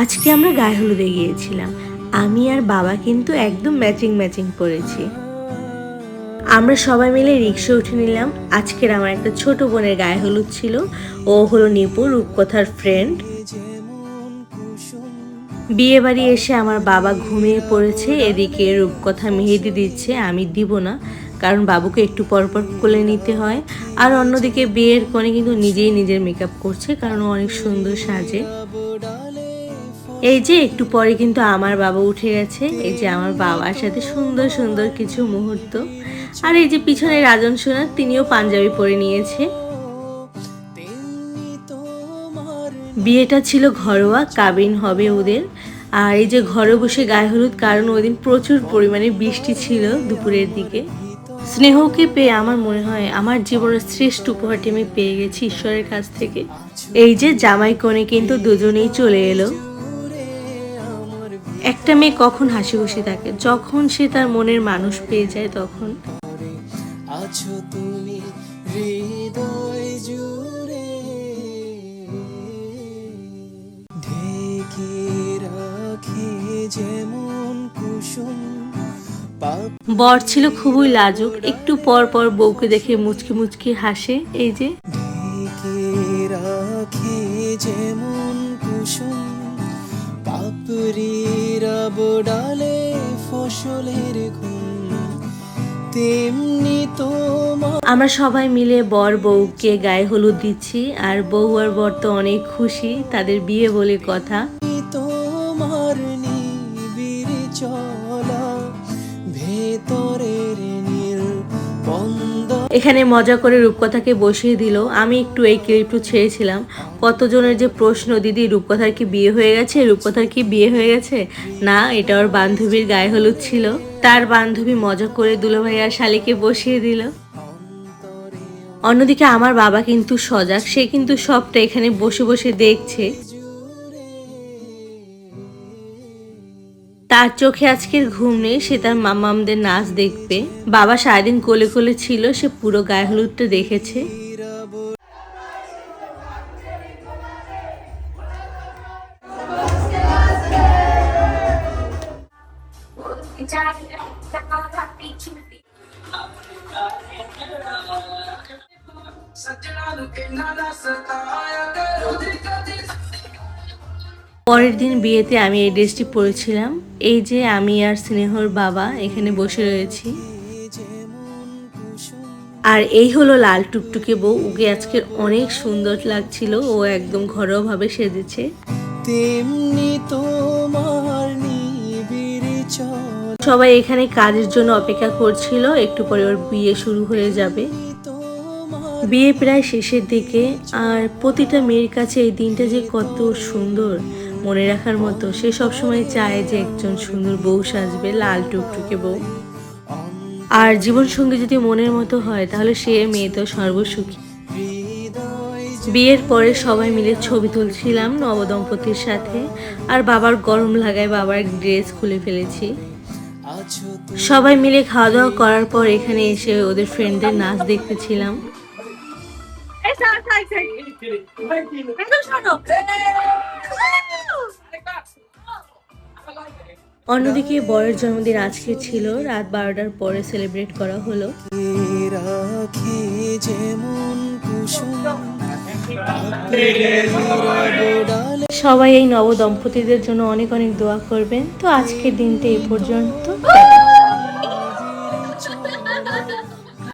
আজকে আমরা গায়ে হলুদে গিয়েছিলাম। আমি আর বাবা কিন্তু একদম ম্যাচিং পরেছি। আমরা সবাই মিলে রিক্সা উঠে নিলাম। আজকের আমার একটা ছোট বোনের গায়ে হলুদ ছিল। ও হলো নিপু, রূপকথার ফ্রেন্ড। বিয়ে বাড়ি এসে আমার বাবা ঘুমিয়ে পড়েছে, এদিকে রূপকথা মেহেদি দিচ্ছে। আমি দিব না, কারণ বাবুকে একটু পর কোলে নিতে হয়। আর অন্যদিকে বিয়ের কোণে কিন্তু নিজেই নিজের মেকআপ করছে, কারণ ও অনেক সুন্দর সাজে। এই যে একটু পরে কিন্তু আমার বাবা উঠে গেছে। এই যে আমার বাবার সাথে সুন্দর কিছু মুহূর্ত। আর এই যে পিছনে রাজন সোনা, তিনিও পাঞ্জাবি পরে নিয়েছে। বিয়েটা ছিল ঘরোয়া, কাবিন হবে ওদের। আর এই যে ঘরে বসে গায়ে হলুদ, কারণ ওই দিন প্রচুর পরিমাণে বৃষ্টি ছিল দুপুরের দিকে। স্নেহকে পেয়ে আমার মনে হয় আমার জীবনের শ্রেষ্ঠ উপহারটি আমি পেয়ে গেছি ঈশ্বরের কাছ থেকে। এই যে জামাই কনে কিন্তু দুজনেই চলে এলো। একটা মেয়ে কখন হাসি খুশি থাকে? যখন সে তার মনের মানুষ পেয়ে যায় তখন। আছো তুমি হৃদয় জুড়ে, ঢেকে রাখে যেমন কুসুম। বর ছিল খুবই লাজুক, একটু পর পর বউকে দেখে মুচকি হাসে। এই যে ঢেকে রাখে যেমন কুসুম, পাপড়ির ডালে ফসলের ঘুম, তেমনি তোমার। আমরা সবাই মিলে বর বউকে গায়ে হলুদ দিচ্ছি। আর বউ আর বর তো অনেক খুশি, তাদের বিয়ে বলে কথা। তোমার নিবিড় চলা ভেতরের নীল বন্ধ। এখানে মজা করে রূপকথাকে বসিয়ে দিল। আমি একটু এই ক্লিপটু ছেড়েছিলাম। কতজনের যে প্রশ্ন, দিদি রূপকথার কি বিয়ে হয়ে গেছে, রূপকথার কি বিয়ে হয়ে গেছে? না, এটা ওর বান্ধবীর গায়ে হলুদ ছিল। তার বান্ধবী মজা করে দুলাভাই আর শালিকে বসিয়ে দিল। অন্যদিকে আমার বাবা কিন্তু সজাগ, সে কিন্তু সবটা এখানে বসে দেখছে। তার চোখে আজকের ঘুম নেই, সে তার মামামদের নাচ দেখবে। বাবা সারাদিন কোলে ছিল, সে পুরো গায়ে হলুদটা দেখেছে। পরের দিন বিয়েতে আমি এই ড্রেসটি পরেছিলাম। এই যে আমি আর স্নেহর বাবা এখানে বসে রয়েছি। আর এই হলো লাল টুকটুকে বউ, ওকে আজকে অনেক সুন্দর লাগছিল। ও একদম ঘরোয়াভাবে সেজেছে। তেমনি তোমার নিবিড় চল। সবাই এখানে কাজের জন্য অপেক্ষা করছিল, একটু পরে ওর বিয়ে শুরু হয়ে যাবে। বিয়ে প্রায় শেষের দিকে। আর প্রতিটা মেয়ের কাছে এই দিনটা যে কত সুন্দর, মনে রাখার মতো। সে সবসময় চায় যে একজন সুন্দর বউ সাজবে, লাল টুকটুকে বউ। আর জীবনসঙ্গী যদি মনের মতো হয়, তাহলে সে মেয়ে তো সর্বসুখী। বিয়ের পরে সবাই মিলে ছবি তুলছিলাম নবদম্পতির সাথে। আর বাবার গরম লাগায় বাবার ড্রেস খুলে ফেলেছি। সবাই মিলে খাওয়া দাওয়া করার পর এখানে এসে ওদের ফ্রেন্ডদের নাচ দেখতেছিলাম। অন্যদিকে বরের জন্মদিন আজকে ছিল, রাত 12টার পরে সেলিব্রেট করা হলো। সবাই এই নবদম্পতিদের জন্য অনেক দোয়া করবেন। তো আজকের দিনটা এই পর্যন্ত।